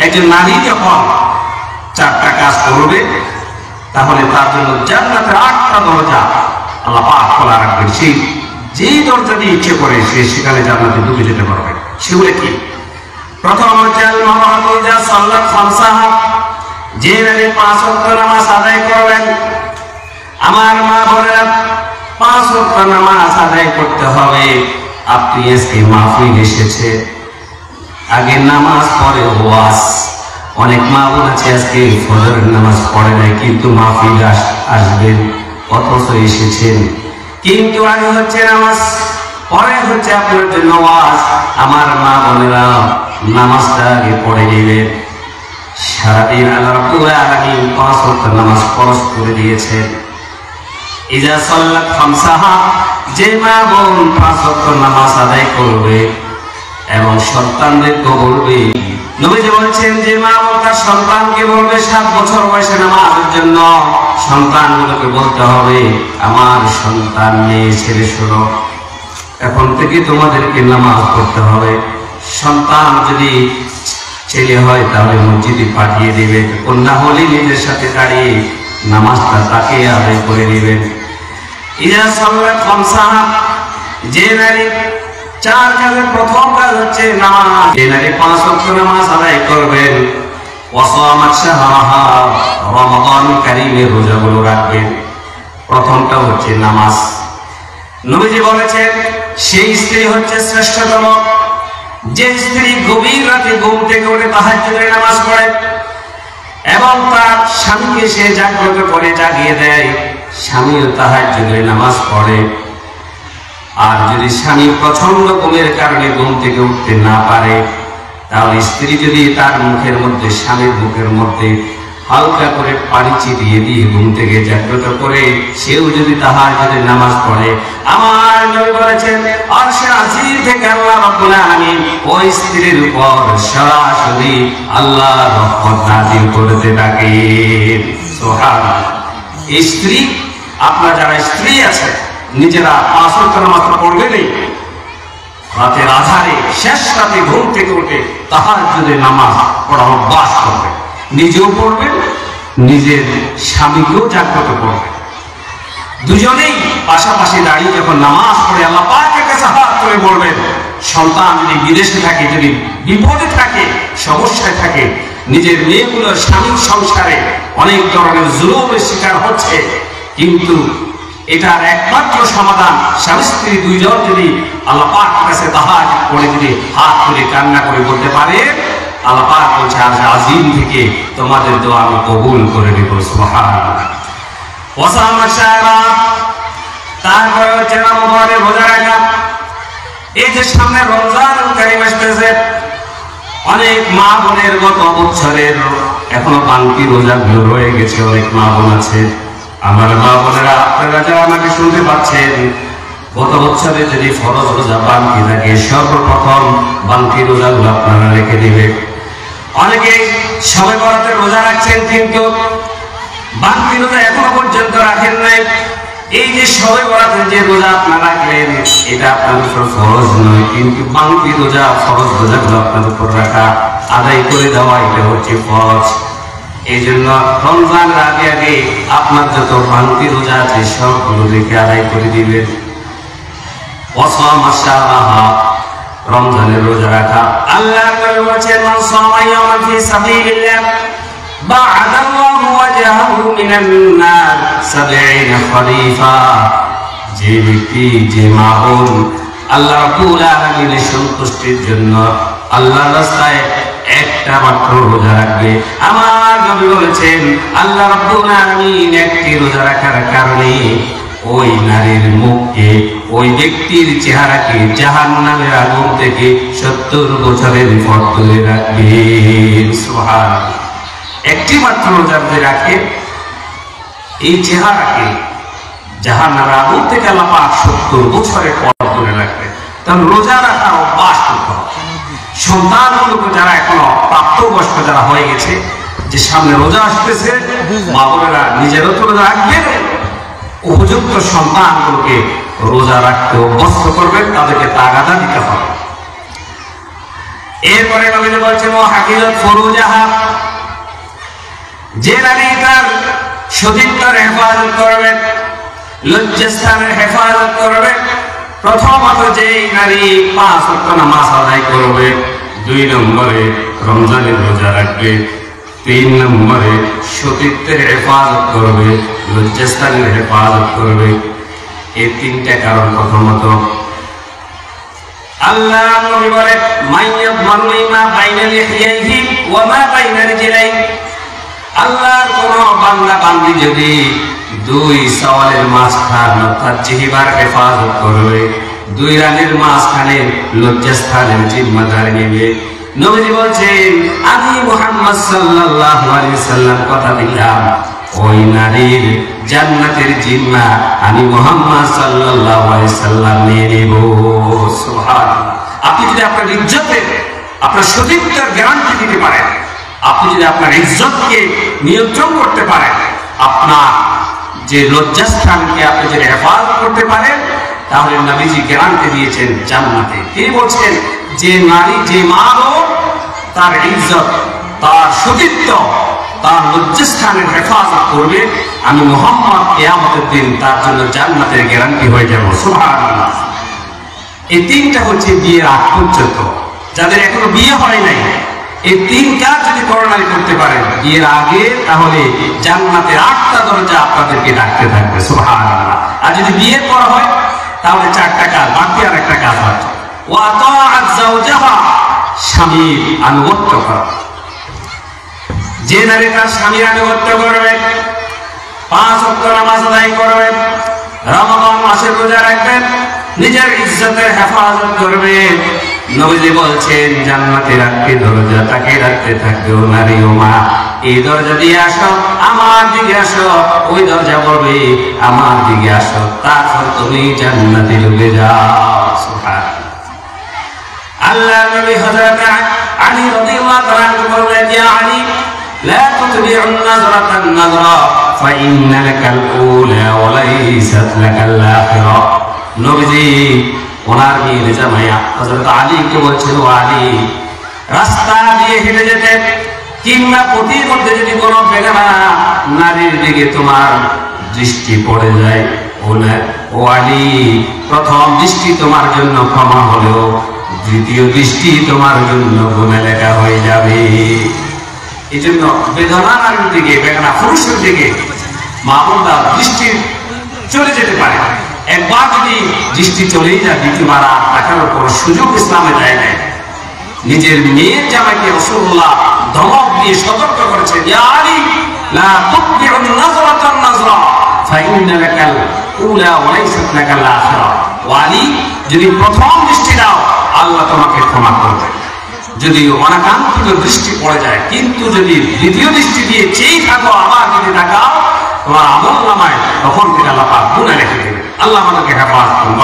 একজন নারী যখন 4টা কাজ করবে তাহলে তার জন্য জান্নাতের 8টা দরজা আল্লাহ পাক খোলা রাখবেন। সেই যেই দরজা দিয়ে ইচ্ছে করে সে সেখানে জান্নাতে ঢুকে যেতে পারবে। সেগুলো কি? প্রথম হচ্ছে আল মারআতু ইযা সাল্লাত খামসাহা, যে নারী 5 ওয়াক্ত নামাজ আদায় করবেন। আমার মা বোনেরা, 5 ওয়াক্ত নামাজ আদায় করতে হবে। আপনি আজকে মাহফিল এসেছে, আগে নামাজ পড়ে ওয়াজ। অনেক মা বোন আছে আজকে ফজরের নামাজ পড়ে নাই, কিন্তু মাহফিল আসবেন, অথচ এসেছেন। কিন্তু আগে হচ্ছে নামাজ, পরে হচ্ছে আপনার জন্য ওয়াজ। আমার মা বোনেরা, নামাজটা আগে পড়ে নেবেন। সারাদিন আল্লাহ রাব্বুল আলামিন 5 ওয়াক্ত নামাজ ফরজ করে দিয়েছেন। ইজা সাল্লাত খামসাহা, যে মা বোন 5 ওয়াক্ত নামাজ আদায় করবে এবং সন্তানদেরকে বলবে, নবীজি বলেছেন যে মা বোন তার সন্তানকে বলবে 7 বছর বয়সে নামাজের জন্য, সন্তানগুলোকে বলতে হবে, আমার সন্তান মেয়ে ছেলে শোনো, এখন থেকে তোমাদেরকে নামাজ পড়তে হবে। সন্তান যদি ছেলে হয় তাহলে মসজিদে পাঠিয়ে দেবেন, কন্যা হলে নিজের সাথে দাঁড়িয়ে নামাজটা তাকে আদায় করে নেবেন। ইজা সাল্লাত খামসাহা, যে নারী 4 কাজের প্রথম কাজ হচ্ছে নামাজ, যে নারী 5 ওয়াক্ত নামাজ আদায় করবেন। ওয়াসামাত শাহরাহা, রমাদান কারীমের রোজাগুলো রাখবেন। প্রথমটা হচ্ছে নামাজ। নবীজি বলেছেন সেই স্ত্রী হচ্ছে শ্রেষ্ঠতম যে স্ত্রী গভীর রাতে ঘুম থেকে উঠে তাহাজ্জুদের নামাজ পড়ে এবং তার স্বামীকে সে জাগ্রত করে জাগিয়ে দেয়, স্বামীও তাহাজ্জুদের নামাজ পড়ে। আর যদি স্বামী প্রচন্ড ঘুমের কারণে ঘুম থেকে উঠতে না পারে, তাহলে স্ত্রী যদি তার মুখের মধ্যে, স্বামীর মুখের মধ্যে হালকা করে পানি চিবিয়ে দিয়ে ঘুম থেকে জাগ্রত করে সেও যদি তাহাজ্জুদের নামাজ পড়ে, আমার নবী বলেছেন আরশে আজিম থেকে আল্লাহ রাব্বুল আলামিন ওই স্ত্রীর উপর সরাসরি আল্লাহ রহমত নাযিল করতে থাকেন। সুবহানাল্লাহ। এই স্ত্রী, আপনার যারা স্ত্রী আছে, নিজেরা 5 ওয়াক্ত নামাজ পড়বেনই, রাতের আধারে শেষ রাতে ঘুম থেকে উঠে তাহাজ্জুদের নামাজ পড়া অভ্যাস করবেন। নিজেও পড়বেন, নিজের স্বামীকেও জাগ্রত করবেন। দুজনেই পাশাপাশি দাঁড়িয়ে যখন নামাজ পড়ে আল্লাহ পাকের কাছে হাত করে বলবেন, সন্তান যদি বিদেশে থাকে, যদি বিপদে থাকে, সমস্যায় থাকে, নিজের মেয়েগুলোর স্বামীর সংসারে অনেক ধরনের জুলুমের শিকার হচ্ছে, কিন্তু এটার একমাত্র সমাধান স্বামী স্ত্রী দুইজন যদি আল্লাহ পাকের কাছে তাহাজ্জুদ পড়ে যদি হাত তুলে কান্না করে বলতে পারে, আল্লাহ পাক বলছে আরশে আজিম থেকে তোমাদের দোয়া আমি কবুল করে নেব। সুবহানাল্লাহ। ওয়াসামাত শাহরাহা, তারপরে হচ্ছে রমজানে রোজা রাখা। এই যে সামনে রমজানুল কারীম আসতেছে, অনেক মা বোনের গত বছরের এখনো বাকি রোজাগুলো রয়ে গেছে। অনেক মা বোন আছে, আমার মা বোনেরা, আপনারা যারা আমাকে শুনতে পাচ্ছেন, গত বছরে যদি ফরজ রোজা বাকি থাকে, সর্বপ্রথম বাকি রোজাগুলো আপনারা রেখে দিবেন। অনেকে শবে বরাতের রোজা রাখছেন, কিন্তু বাকি রোজা এখনো পর্যন্ত রাখেন নাই। এই যে শবে বরাতের যে রোজা আপনারা রাখলেন, এটা আপনাদের উপর ফরজ নয়, কিন্তু বাকি রোজা, ফরজ রোজাগুলো আপনাদের উপর রাখা, আদায় করে দেওয়া, এটা হচ্ছে ফরজ। এই জন্য রমজানের আগে আগে আপনার যত বাকি রোজা আছে সবগুলো রেখে আদায় করে দিবেন। ওয়াসামাত শাহরাহা, রমজানের রোজা রাখা। আল্লাহ নবী বলেছেন মান সামা ইয়াওমান ফি সাবিলিল্লাহ বা'আদাল্লাহু ওয়াজহাহু মিনান নার 70 খরিফা। যে ব্যক্তি, যে মা বোন আল্লাহ রাব্বুল আলামিনের সন্তুষ্টির জন্য আল্লাহর রাস্তায় একটা মাত্র রোজা রাখবে, আমার নবী বলেছেন আল্লাহ রাব্বুল আলামিন একটি রোজা রাখার কারণে ওই নারীর মুখকে, ওই ব্যক্তির চেহারাকে জাহান্নামের আগুন থেকে 70 বছরের পর তুলে রাখবেন। সুবহানাল্লাহ। একটি মাত্র রোজা যদি রাখে, এই চেহারাকে জাহান্নামের আগুন থেকে আল্লাহ পাক 70 বছরের পর তুলে রাখবেন। তাহলে রোজা রাখার অভ্যাস করতে হবে। সন্তানগুলোকে যারা এখনো প্রাপ্তবয়স্ক যারা হয়ে গেছে, যে সামনে রোজা আসতেছে, মা বোনেরা নিজেরও তো রোজা রাখবেন, উপযুক্ত সন্তানগুলোকে রোজা রাখতে অভ্যস্ত করবেন, তাদেরকে তাগাদা দিতে হবে। এরপরে নবীজি বলছেন ও হাফিজাত ফুরুজাহা, যে নারী তার সতীত্বের হেফাজত করবে, লজ্জাস্থানের হেফাজত করবে, প্রথমত যেই নারী 5 ওয়াক্ত নামাজ আদায় করবে, 2 নম্বরে রমজানের রোজা রাখবে, 3 নম্বরে সতীত্বের হেফাজত করবে, লজ্জাস্থানের হেফাজত করবে। এই 3টা কারণ। প্রথমত আল্লাহ নবী বলেন মাইয়াব মাননি মা বাইনা লিহিয়াইহি ওয়া মা বাইনা রিজলাইহি, আল্লাহর কোন বান্দা বান্দি যদি 2 সওয়ালের মাঝখান অর্থাৎ জিহ্বার হেফাজত করবে, 2 রানের মাঝখানে লজ্জাস্থানের জিম্মাদারি নেবে, নবীজি বলছেন আমি মুহাম্মদ সাল্লাল্লাহু আলাইহি সাল্লাম কথা দিলাম ওই নারীর জান্নাতের জিম্মা আমি মুহাম্মদ সাল্লাল্লাহু আলাইহি সাল্লাম নিয়ে নেব। সুবহানাল্লাহ। আপনি যদি আপনার ইজ্জতের, আপনার সতীত্বের গ্যারান্টি দিতে পারেন, আপনি যদি আপনার ইজ্জতকে নিয়ন্ত্রণ করতে পারেন, আপনার যে লজ্জাস্থানকে আপনি যদি হেফাজত করতে পারেন, তাহলে নবীজি গ্যারান্টি দিয়েছেন জান্নাতে। তিনি বলছেন যে নারী, যে মা হোক, তার ইজ্জত, তার সতীত্ব, তার লজ্জাস্থানের হেফাজত করবে, আমি মুহাম্মদ কিয়ামতের দিন তার জন্য জান্নাতের গ্যারান্টি হয়ে যাব। সুবহানাল্লাহ। এই 3টা হচ্ছে বিয়ের আগ পর্যন্ত। যাদের এখনো বিয়ে হয় নাই, এই 3 কাজ যদি করোনায় করতে পারেন বিয়ের আগে, তাহলে জান্নাতের 8টা দরজা আপনাদেরকে ডাকতে থাকবে। সুবহানাল্লাহ। আর যদি বিয়ের পর হয় তাহলে 4টা কাজ, বাকি আর একটা কাজ আছে, ওয়া তাআত যাওজাহা, স্বামীর আনুগত্য করা। যে নারী তার স্বামীর আনুগত্য করবে, 5 ওয়াক্ত নামাজ আদায় করবে, রমজান মাসের রোজা রাখবে, নিজের ইজ্জতের হেফাজত করবে, নবীজি বলছেন জান্নাতের 8টি দরজা তাকে রাখতে থাকবে। ও নারী, ও মা, এই দরজা দিয়ে আসো, আমার দিকে আসো, ওই দরজা বলবে আমার দিকে আসো, তারপর তুমি জান্নাতে ঢুকে যাও। সুবহানাল্লাহ। আল্লাহ নবী হযরত আলী রাদিয়াল্লাহু তাআলা বললেন ইয়া আলী লা তুতবি'ুন নাযরাতান নাযরা ফাইন্না লাকাল উলা ওয়া লাইসাত লাকাল আখিরা। নবীজি ওনার মেয়ে জামাইয়া হযরত আলীকে বলছিল, ও আলী, রাস্তা দিয়ে হেঁটে যেতে কিংবা পথের মধ্যে যদি কোনো বেগানা নারীর দিকে তোমার দৃষ্টি পড়ে যায়, ও আলী, প্রথম দৃষ্টি তোমার জন্য ক্ষমা হলেও দ্বিতীয় দৃষ্টি তোমার জন্য গুনাহ লেখা হয়ে যাবে। এই জন্য বেদনা নারীর দিকে, বেগানা পুরুষের দিকে মা বোনরা দৃষ্টি চলে যেতে পারে। একবার যদি দৃষ্টি চলেই যায়, দ্বিতীয়বার আর তাকানোর কোনো সুযোগ ইসলামে দেয় নাই। নিজের মেয়ের জামাইকে রাসূলুল্লাহ ধমক দিয়ে সতর্ক করেছেন, ইয়া আলী লা তুতবি'ুন নাযরাতান নাযরা ফাইন্না লাকাল উলা ওয়া লাইসাত লাকাল আখিরা। ও আলী, যদি প্রথম দৃষ্টি দাও আল্লাহ তোমাকে ক্ষমা করবে, যদি অনাকাঙ্ক্ষিত দৃষ্টি পড়ে যায়, কিন্তু যদি দ্বিতীয় দৃষ্টি দিয়ে চেয়ে থাকো, আবার যদি তাকাও, তোমার আমল নামায় তখন থেকে আল্লাহ পাক গুনাহ লিখে দেবে। আল্লাহ আমাদেরকে হেফাজত করুন।